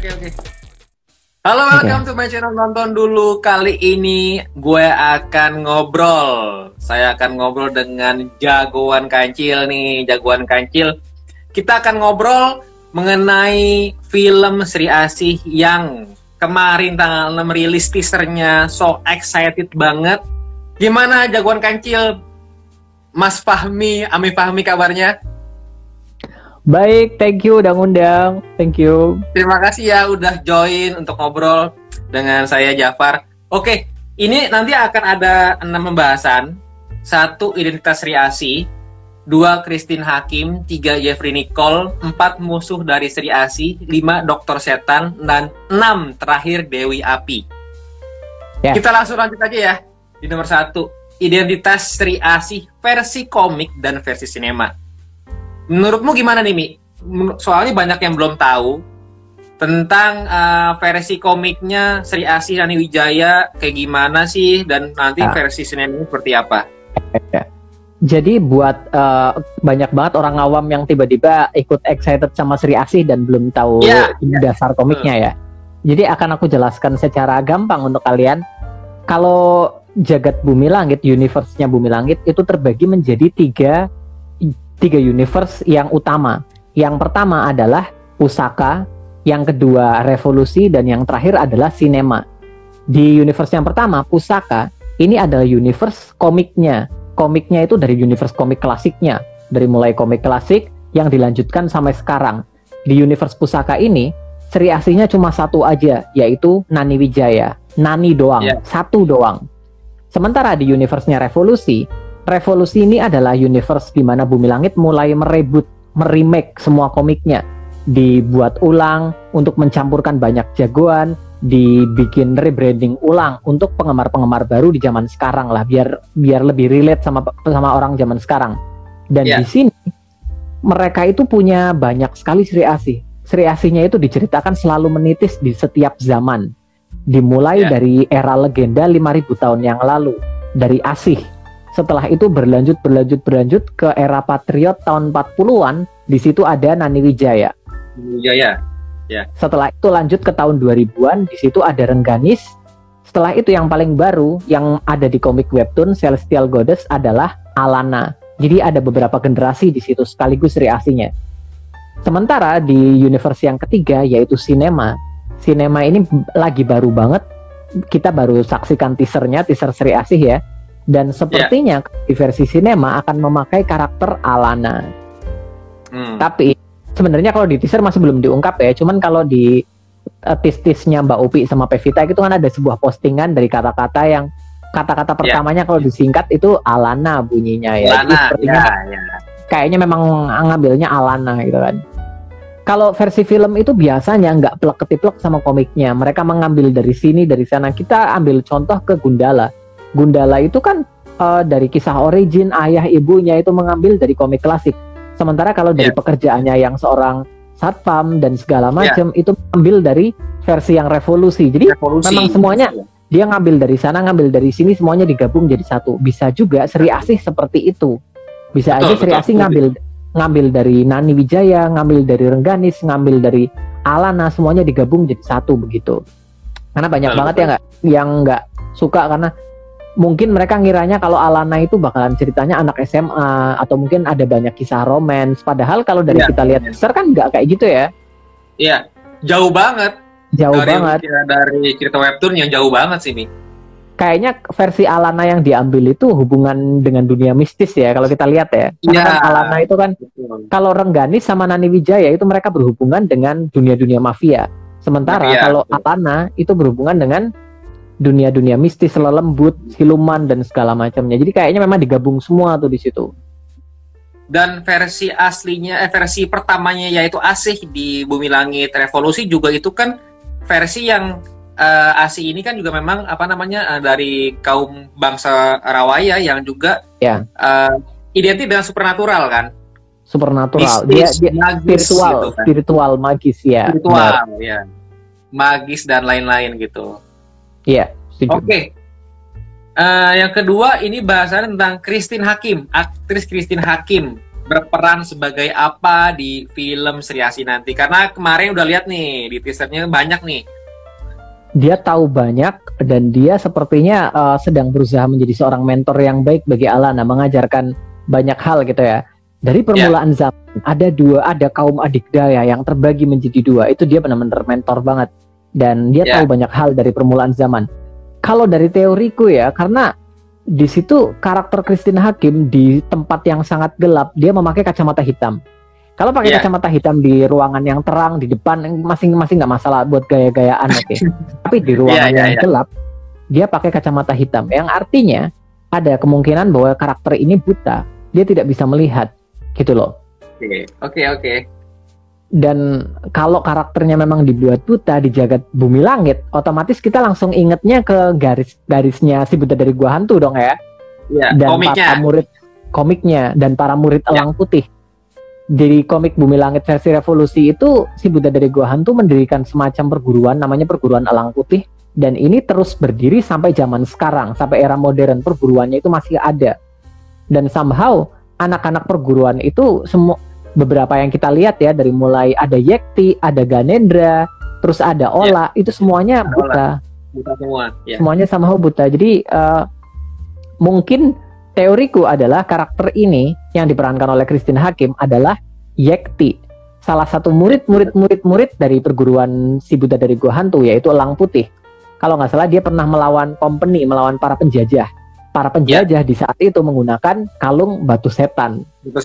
Oke. Halo, welcome to my channel Nonton Dulu. Kali ini gue akan ngobrol. Saya akan ngobrol dengan jagoan kancil nih, jagoan kancil. Kita akan ngobrol mengenai film Sri Asih yang kemarin tanggal 6 rilis teasernya. So excited banget. Gimana jagoan kancil? Mas Fahmi, Ami Fahmi kabarnya? Baik, thank you udah ngundang. Thank you. Terima kasih ya udah join untuk ngobrol dengan saya Jafar. Oke, ini nanti akan ada 6 pembahasan. 1. Identitas Sri Asih, 2. Christine Hakim, 3. Jeffrey Nicole, 4. Musuh dari Sri Asih, 5. Dokter Setan, dan 6. Terakhir Dewi Api. Kita langsung lanjut aja ya. Di nomor 1, Identitas Sri Asih versi komik dan versi sinema. Menurutmu gimana nih, Mi? Soalnya banyak yang belum tahu tentang versi komiknya Sri Asih Nani Wijaya kayak gimana sih, dan nanti versi sinemanya seperti apa? Jadi buat banyak banget orang awam yang tiba-tiba ikut excited sama Sri Asih dan belum tahu dasar komiknya ya. Jadi akan aku jelaskan secara gampang untuk kalian. Kalau jagat Bumi Langit, universe-nya Bumi Langit itu terbagi menjadi tiga universe yang utama. Yang pertama adalah Pusaka, yang kedua Revolusi, dan yang terakhir adalah Sinema. Di universe yang pertama, Pusaka, ini adalah universe komiknya. Komiknya itu dari universe komik klasiknya, dari mulai komik klasik yang dilanjutkan sampai sekarang. Di universe Pusaka ini, Sri Asihnya cuma satu aja, yaitu Nani Wijaya. Nani doang, satu doang. Sementara di universe-nya Revolusi ini adalah universe di mana Bumi Langit mulai meremake semua komiknya, dibuat ulang untuk mencampurkan banyak jagoan, dibikin rebranding ulang untuk penggemar-penggemar baru di zaman sekarang lah, biar lebih relate sama orang zaman sekarang. Dan di sini mereka itu punya banyak sekali Sri Asih. Sri Asihnya itu diceritakan selalu menitis di setiap zaman. Dimulai dari era legenda 5.000 tahun yang lalu, dari Asih. Setelah itu berlanjut ke era Patriot tahun 40-an. Di situ ada Nani Wijaya. Setelah itu lanjut ke tahun 2000-an. Di situ ada Rengganis. Setelah itu yang paling baru yang ada di komik webtoon Celestial Goddess adalah Alana. Jadi ada beberapa generasi di situ sekaligus Sri Asihnya. Sementara di universe yang ketiga yaitu Sinema. Sinema ini lagi baru banget. Kita baru saksikan teaser Sri Asih ya. Dan sepertinya di versi sinema akan memakai karakter Alana. Tapi sebenarnya kalau di teaser masih belum diungkap ya. Cuman kalau di tis-tisnya Mbak Upi sama Pevita itu kan ada sebuah postingan dari kata-kata pertamanya kalau disingkat itu Alana bunyinya ya. Alana, kayaknya memang ngambilnya Alana gitu kan. Kalau versi film itu biasanya nggak plek-ketiplek sama komiknya. Mereka mengambil dari sini, dari sana. Kita ambil contoh ke Gundala. Gundala itu kan dari kisah origin ayah ibunya itu mengambil dari komik klasik. Sementara kalau dari pekerjaannya yang seorang satpam dan segala macam itu mengambil dari versi yang revolusi. Jadi memang semuanya dia ngambil dari sana, ngambil dari sini, semuanya digabung jadi satu. Bisa juga Sri Asih seperti itu. Bisa aja Sri Asih ngambil dari Nani Wijaya, ngambil dari Rengganis, ngambil dari Alana, semuanya digabung jadi satu begitu. Karena banyak banget yang nggak suka karena mungkin mereka ngiranya kalau Alana itu bakalan ceritanya anak SMA atau mungkin ada banyak kisah romance. Padahal kalau dari kita lihat teaser kan nggak kayak gitu ya. Iya, jauh banget. Dari cerita webtoon yang jauh banget sih, Mi. Kayaknya versi Alana yang diambil itu hubungan dengan dunia mistis ya kalau kita lihat ya. Karena kan Alana itu kan kalau Rengganis sama Nani Wijaya itu mereka berhubungan dengan dunia-dunia mafia. Sementara kalau Alana itu berhubungan dengan dunia-dunia mistis, lelembut, siluman dan segala macamnya. Jadi kayaknya memang digabung semua tuh di situ. Dan versi aslinya, versi pertamanya yaitu Asih di Bumi Langit Revolusi juga itu kan versi yang Asih ini kan juga memang dari kaum bangsa Rawaya yang juga identik dengan supernatural kan. Supernatural. Mistis, dia magis, spiritual, gitu kan. Spiritual magis ya. Spiritual ya. Magis dan lain-lain gitu. Iya, setuju. Oke. Yang kedua ini bahasannya tentang Christine Hakim, aktris Christine Hakim. berperan sebagai apa di film Sri Asih nanti? Karena kemarin udah lihat nih di teasernya banyak nih. Dia tahu banyak dan dia sepertinya sedang berusaha menjadi seorang mentor yang baik bagi Alana, mengajarkan banyak hal gitu ya. Dari permulaan zaman ada kaum adikdaya yang terbagi menjadi dua. Itu dia benar-benar mentor banget dan dia tahu banyak hal dari permulaan zaman. Kalau dari teoriku ya, karena di situ karakter Christine Hakim di tempat yang sangat gelap, dia memakai kacamata hitam. Kalau pakai kacamata hitam di ruangan yang terang di depan masing-masing nggak masalah buat gaya-gayaan, oke. Tapi di ruangan yang gelap, dia pakai kacamata hitam, yang artinya ada kemungkinan bahwa karakter ini buta, dia tidak bisa melihat, gitu loh. Oke. Dan kalau karakternya memang dibuat buta di jagat bumi langit, otomatis kita langsung ingetnya ke garisnya si Buddha dari Gua Hantu dong ya. Dan komiknya. Para murid komiknya dan para murid Elang Putih. Di komik Bumi Langit versi Revolusi itu si Buddha dari Gua Hantu mendirikan semacam perguruan namanya Perguruan Elang Putih, dan ini terus berdiri sampai zaman sekarang, sampai era modern. Perguruannya itu masih ada. Dan somehow anak-anak perguruan itu semua, beberapa yang kita lihat ya, dari mulai ada Yekti, ada Ganendra, terus ada Ola, itu semuanya buta. Buta semua. Semuanya somehow buta. Jadi mungkin teoriku adalah karakter ini yang diperankan oleh Christine Hakim adalah Yekti, salah satu murid dari perguruan si Buddha dari Gua Hantu, yaitu Elang Putih. Kalau nggak salah dia pernah melawan melawan para penjajah. Para penjajah di saat itu menggunakan kalung batu setan. Batu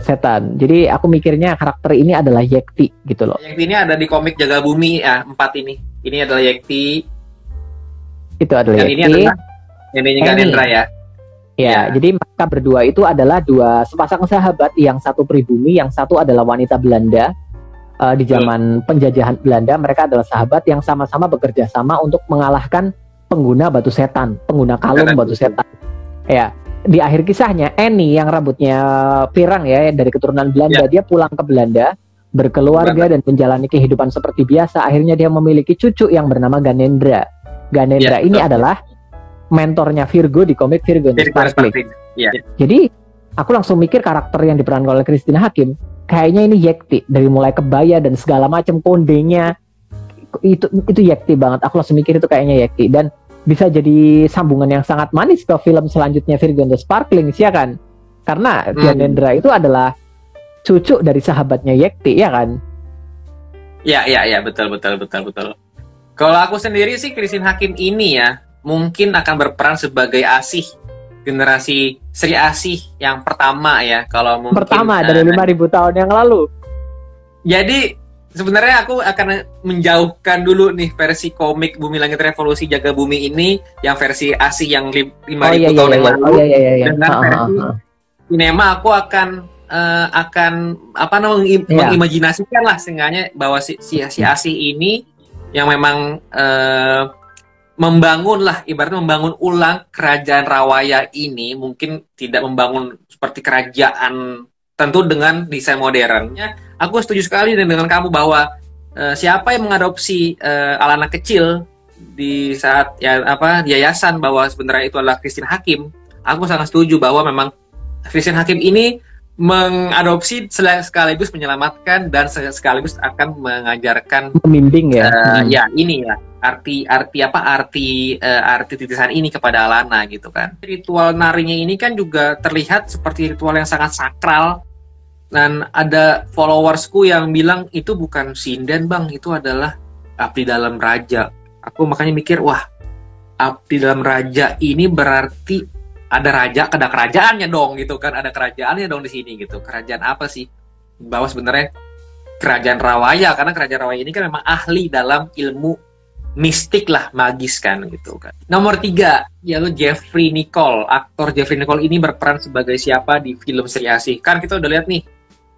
setan. Jadi aku mikirnya karakter ini adalah Yekti gitu loh. Yekti ini ada di komik Jaga Bumi ya, 4 ini. Ini adalah Yekti. Itu adalah dan Yekti. Ini adalah neneknya Ganendra ya. Ya, jadi mereka berdua itu adalah dua sepasang sahabat, yang satu pribumi, yang satu adalah wanita Belanda. Di zaman penjajahan Belanda, mereka adalah sahabat yang sama-sama bekerja sama untuk mengalahkan pengguna batu setan, pengguna kalung batu setan. Ya, di akhir kisahnya Annie yang rambutnya pirang ya, dari keturunan Belanda, dia pulang ke Belanda, berkeluarga dan menjalani kehidupan seperti biasa. Akhirnya dia memiliki cucu yang bernama Ganendra. Ganendra ini adalah mentornya Virgo di komik Virgo the Sparkling. Jadi aku langsung mikir karakter yang diperankan oleh Christine Hakim kayaknya ini Yekti, dari mulai kebaya dan segala macam kondenya itu Yekti banget. Aku langsung mikir itu kayaknya Yekti, dan bisa jadi sambungan yang sangat manis ke film selanjutnya Virgo the Sparkling, ya kan? Karena Ganendra itu adalah cucu dari sahabatnya Yekti, ya kan? Ya, betul. Kalau aku sendiri sih Christine Hakim ini ya mungkin akan berperan sebagai Asih, generasi Sri Asih yang pertama ya, kalau mungkin pertama dari 5.000 tahun yang lalu. Jadi sebenarnya aku akan menjauhkan dulu nih versi komik Bumi Langit Revolusi Jaga Bumi ini, yang versi Asih yang 5.000 tahun yang lalu. Dengan versi sinema aku akan mengimajinasikan lah seenggaknya bahwa si Asih ini yang memang ibaratnya membangun ulang kerajaan Rawaya ini, mungkin tidak membangun seperti kerajaan, tentu dengan desain modernnya. Aku setuju sekali dengan kamu bahwa siapa yang mengadopsi Alana kecil di saat yayasan, bahwa sebenarnya itu adalah Christine Hakim. Aku sangat setuju bahwa memang Christine Hakim ini mengadopsi sekaligus menyelamatkan dan sekaligus akan mengajarkan, membimbing arti titisan ini kepada Alana gitu kan. Ritual narinya ini kan juga terlihat seperti ritual yang sangat sakral, dan ada followersku yang bilang itu bukan sinden bang, itu adalah abdi dalam raja. Aku makanya mikir, wah, abdi dalam raja ini berarti ada kerajaannya dong gitu kan, ada kerajaannya dong di sini gitu. Kerajaan apa sih? Bahwa sebenarnya kerajaan Rawaya, karena kerajaan Rawaya ini kan memang ahli dalam ilmu mistik lah, magis kan gitu kan. Nomor 3 yaitu Jeffrey Nicole. Aktor Jeffrey Nicole ini berperan sebagai siapa di film Sri Asih? Kan kita udah lihat nih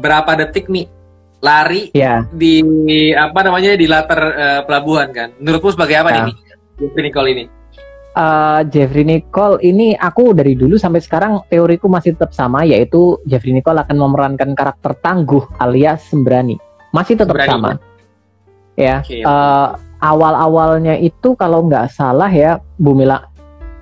berapa detik nih lari di di latar pelabuhan kan. Menurutmu sebagai apa nih Jeffrey Nicole ini? Jeffrey Nicole ini, aku dari dulu sampai sekarang teoriku masih tetap sama, yaitu Jeffrey Nicole akan memerankan karakter tangguh alias Sembrani. Masih tetap sama. Ya. Awal-awalnya itu kalau nggak salah ya,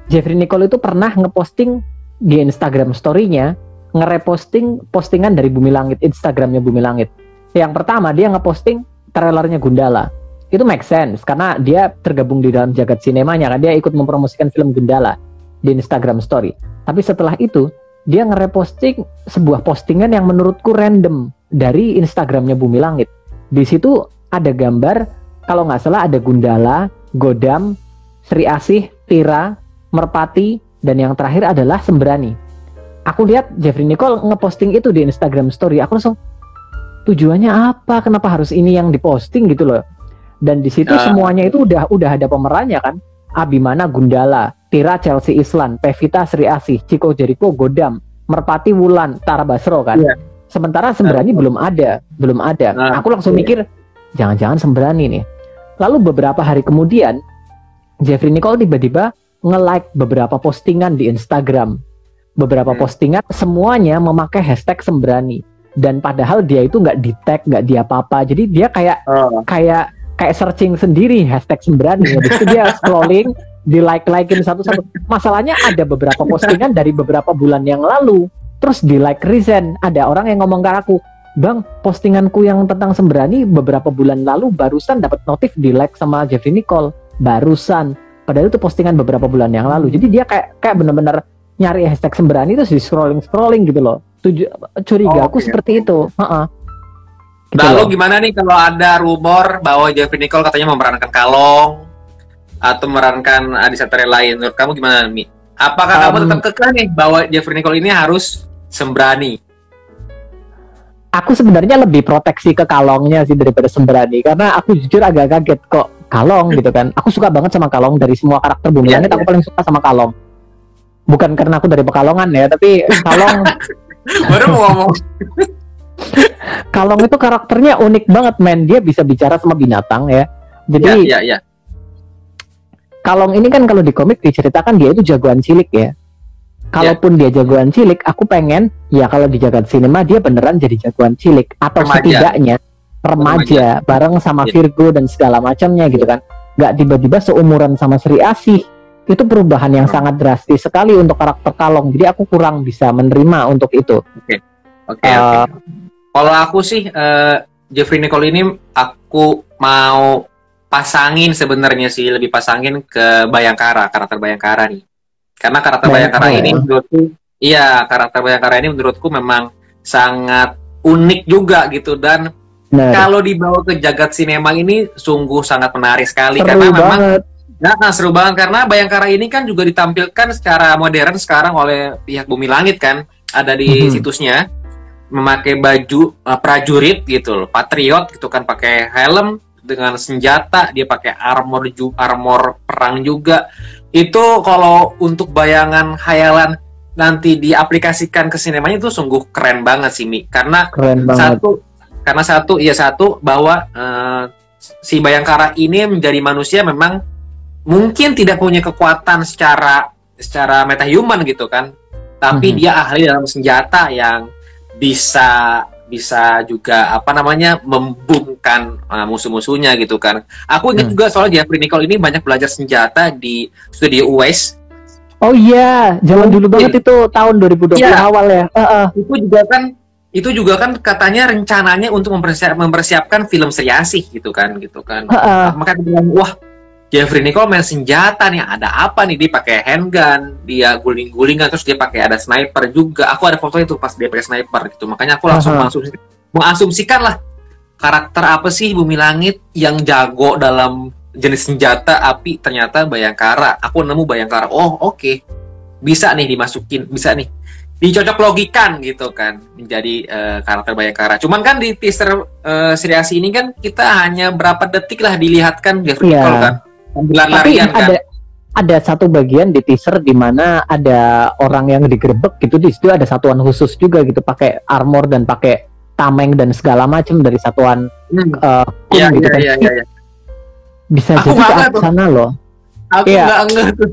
Jeffrey Nicole itu pernah ngeposting di Instagram story-nya nge-reposting postingan dari Bumi Langit, Instagramnya Bumi Langit. Yang pertama dia ngeposting trailernya Gundala. Itu make sense karena dia tergabung di dalam jagat sinemanya kan, dia ikut mempromosikan film Gundala di Instagram Story. Tapi setelah itu dia nge-reposting sebuah postingan yang menurutku random dari Instagramnya Bumi Langit. Di situ ada gambar, kalau nggak salah ada Gundala, Godam, Sri Asih, Tira, Merpati, dan yang terakhir adalah Sembrani. Aku lihat Jeffrey Nicole ngeposting itu di Instagram Story. Aku langsung, tujuannya apa? Kenapa harus ini yang diposting gitu loh? Dan di situ semuanya itu udah ada pemerannya kan. Abimana Gundala, Tira Chelsea Islan, Pevita Sri Asih, Chico Jericho Godam, Merpati Wulan, Tara Basro kan. Sementara Sembrani belum ada. Aku langsung mikir, jangan-jangan Sembrani nih. Lalu beberapa hari kemudian Jeffrey Nicole tiba-tiba nge-like beberapa postingan di Instagram. Beberapa postingan semuanya memakai hashtag Sembrani. Dan padahal dia itu nggak di-tag, nggak di apa-apa. Jadi dia kayak searching sendiri hashtag Sembrani. Habis itu dia scrolling, di-like-likein satu-satu. Masalahnya ada beberapa postingan dari beberapa bulan yang lalu. Terus di-like recent. Ada orang yang ngomong ke aku, Bang, postinganku yang tentang Sembrani beberapa bulan lalu barusan dapat notif di-like sama Jeffrey Nicole. Barusan. Padahal itu postingan beberapa bulan yang lalu. Jadi dia kayak benar-benar nyari hashtag Sembrani terus di scrolling gitu loh. Curiga aku seperti itu. Gitu lalu loh. Gimana nih kalau ada rumor bahwa Jeffrey Nicole katanya memerankan Kalong atau memerankan Adi Satria lain? Menurut kamu gimana, Mi? Apakah kamu tetap kekeh nih bahwa Jeffrey Nicole ini harus Sembrani? Aku sebenarnya lebih proteksi ke Kalongnya sih daripada Sembrani, karena aku jujur agak kaget kok Kalong gitu kan. Aku suka banget sama Kalong, dari semua karakter Bumi Langit aku paling suka sama Kalong. Bukan karena aku dari Pekalongan ya, tapi Kalong baru mau ngomong. Kalong itu karakternya unik banget, men. Dia bisa bicara sama binatang ya. Jadi Kalong ini kan kalau di komik diceritakan dia itu jagoan cilik ya. Kalaupun dia jagoan cilik, aku pengen ya kalau di jagat sinema dia beneran jadi jagoan cilik atau setidaknya remaja bareng sama Virgo dan segala macamnya gitu kan. Gak tiba-tiba seumuran sama Sri Asih. Itu perubahan yang sangat drastis sekali untuk karakter Kalong. Jadi aku kurang bisa menerima untuk itu. Oke. Kalau aku sih Jeffrey Nicole ini aku mau pasangin sebenarnya sih, lebih pasangin ke Bayangkara, karakter Bayangkara nih. Karena karakter Bayangkara ini menurutku, karakter Bayangkara ini menurutku memang sangat unik juga gitu, dan kalau dibawa ke jagat sinema ini sungguh sangat menarik sekali. Seru karena memang banget. seru banget karena Bayangkara ini kan juga ditampilkan secara modern sekarang oleh pihak Bumi Langit kan, ada di situsnya, memakai baju prajurit gitu loh, patriot gitu kan, pakai helm dengan senjata, dia pakai armor perang juga. Itu kalau untuk bayangan khayalan nanti diaplikasikan ke sinemanya itu sungguh keren banget sih, Mi. Karena satu bahwa si Bayangkara ini menjadi manusia memang mungkin tidak punya kekuatan secara metahuman gitu kan, tapi dia ahli dalam senjata yang bisa juga membumkan musuh-musuhnya gitu kan. Aku ingat juga soal Jeffrey Nicole ini banyak belajar senjata di studio Uwais. Oh iya, zaman dulu banget itu tahun 2020 awal ya. Itu juga kan katanya rencananya untuk mempersiapkan film Sri Asih gitu kan. Maka dia bilang, wah, Jeffrey Nicole main senjata nih, ada apa nih? Dia pakai handgun, dia guling-gulingan, terus dia pakai ada sniper juga. Aku ada fotonya tuh pas dia pakai sniper gitu. Makanya aku langsung mengasumsikan lah, karakter apa sih Bumi Langit yang jago dalam jenis senjata api? Ternyata Bayangkara. Aku nemu Bayangkara. Oh oke. Bisa nih dimasukin, bisa nih dicocok logikan gitu kan menjadi karakter Bayangkara. Cuman kan di teaser Sri Asih ini kan kita hanya berapa detik lah dilihatkan Jeffrey Nicole kan. Tapi ada satu bagian di teaser di mana ada orang yang digerebek gitu, di situ ada satuan khusus juga gitu, pakai armor dan pakai tameng dan segala macam dari satuan kun gitu kan. Bisa jadi ke sana loh. Aku nggak ngeh tuh.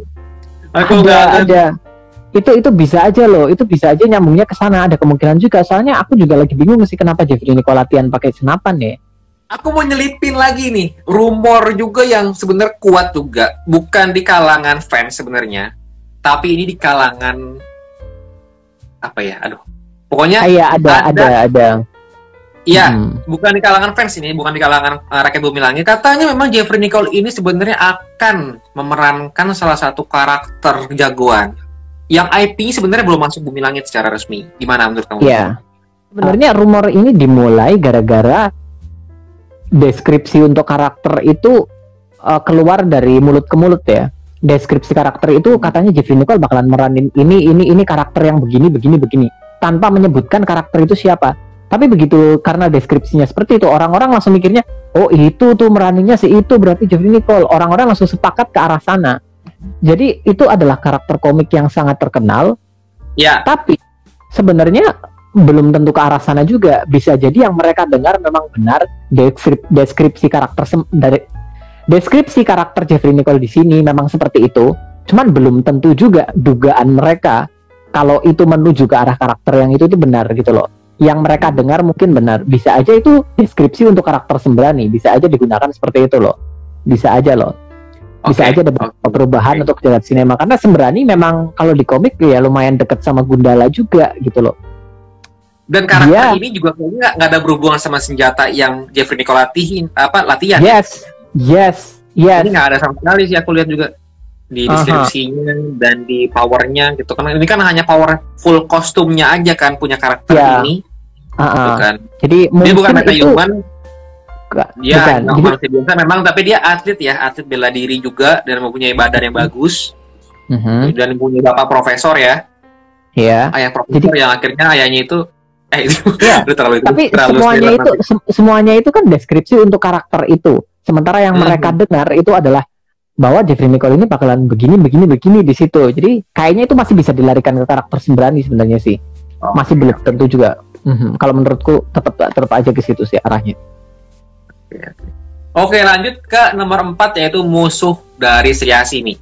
Ada. Itu bisa aja loh, itu bisa aja nyambungnya ke sana, ada kemungkinan juga. Soalnya aku juga lagi bingung sih kenapa Jeffrey Nicole latihan pakai senapan ya. Aku mau nyelipin lagi nih, rumor juga yang sebenarnya kuat juga, bukan di kalangan fans sebenarnya, tapi ini di kalangan Pokoknya iya ada. Iya, bukan di kalangan fans ini, bukan di kalangan rakyat Bumi Langit. Katanya memang Jeffrey Nicole ini sebenarnya akan memerankan salah satu karakter jagoan yang IP sebenarnya belum masuk Bumi Langit secara resmi. Gimana menurut kamu? Iya. Sebenarnya rumor ini dimulai gara-gara deskripsi untuk karakter itu keluar dari mulut ke mulut ya. Deskripsi karakter itu katanya Jeffrey Nicole bakalan meranin ini karakter yang begini tanpa menyebutkan karakter itu siapa. Tapi begitu karena deskripsinya seperti itu, orang-orang langsung mikirnya, oh itu tuh meraninnya si itu berarti Jeffrey Nicole. Orang-orang langsung sepakat ke arah sana. Jadi itu adalah karakter komik yang sangat terkenal. Ya. Tapi sebenarnya belum tentu ke arah sana juga. Bisa jadi yang mereka dengar memang benar deskripsi karakter Jeffrey Nicole di sini memang seperti itu. Cuman belum tentu juga dugaan mereka kalau itu menuju ke arah karakter yang itu benar gitu loh. Yang mereka dengar mungkin benar, bisa aja itu deskripsi untuk karakter Sembrani, bisa aja digunakan seperti itu loh, bisa aja loh, bisa aja ada perubahan untuk jalan sinema karena Sembrani memang kalau di komik ya lumayan deket sama Gundala juga gitu loh. Dan karakter ini juga kayaknya nggak ada berhubungan sama senjata yang Jeffrey Nicole latihan. Yes. Ini nggak ada sama sekali sih, aku lihat juga di deskripsinya dan di powernya gitu kan. Ini kan hanya power full kostumnya aja kan punya karakter ini. Gitu kan. Jadi dia bukan metahuman. Dia bukan. Manusia biasa memang, tapi dia atlet bela diri juga dan mempunyai badan yang bagus. Dan mempunyai bapak profesor ya. Iya. Ayah profesor yang akhirnya ayahnya itu tapi semuanya itu kan deskripsi untuk karakter itu. Sementara yang mereka dengar itu adalah bahwa Jeffrey Nicole ini bakalan begini di situ. Jadi kayaknya itu masih bisa dilarikan ke karakter Sembrani sebenarnya sih. Masih belum tentu juga. Kalau menurutku tetap aja ke situ sih arahnya. Oke, lanjut ke nomor 4 yaitu musuh dari Sri Asih nih.